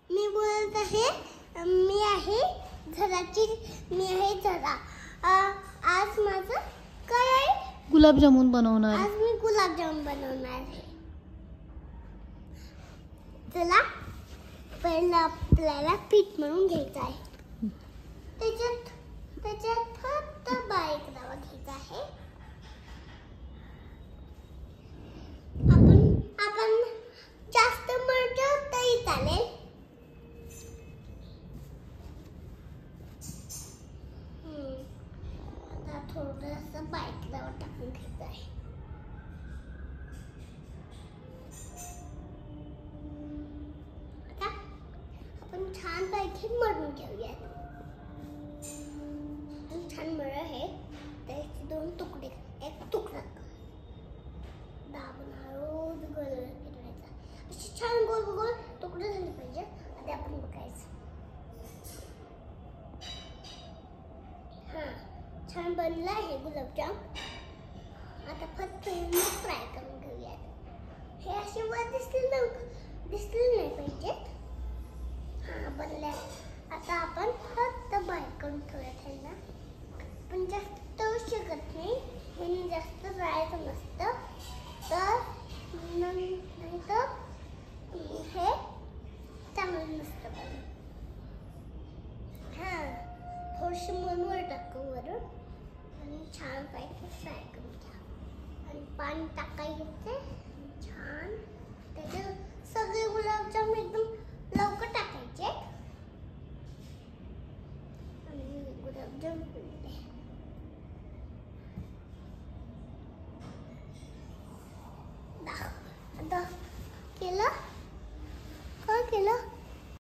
मी बोलत आहे मी आहे झरा. आज माझं काय आहे? गुलाबजामुन बनवणार. आज मी गुलाबजामुन बनवणार आहे. चला पहिलं आपल्याला पीठ मळून घ्यायचं आहे. त्याच्यात फक्त बारीक रवा घ्यायचा आहे. आपण जास्त मळलं तरी चालेल. आता थोडंसं बारीक रवा टाकून घ्यायचं आहे. आता आपण छान पैकी मळून घेऊयात. छान मळ आहे. त्याचे दोन तुकडे, एक तुकडा दाबून हळूच गोल फिरवायचा. असे छान गोल गोल तुकडे झाले पाहिजे. आता आपण बघायचं. छान बनला आहे गुलाबजाम. आता फक्त फ्राय करून घेऊयात. हे असे वर दिसले नाही पाहिजेत. बनल्या. आता आपण फक्त बारीक करून ठेवूयात ह्यांना. पण जास्त तळू शकत नाही. हे जास्त फ्रायचं नसतं. तर नाहीतर हे चांगलं नसतं. थोडीशी मनवर टाकू वरून आणि छान पैकी फ्राय करून घ्या. आणि पाणी टाकायचं छान. त्याचे सगळे गुलाबजाम एकदम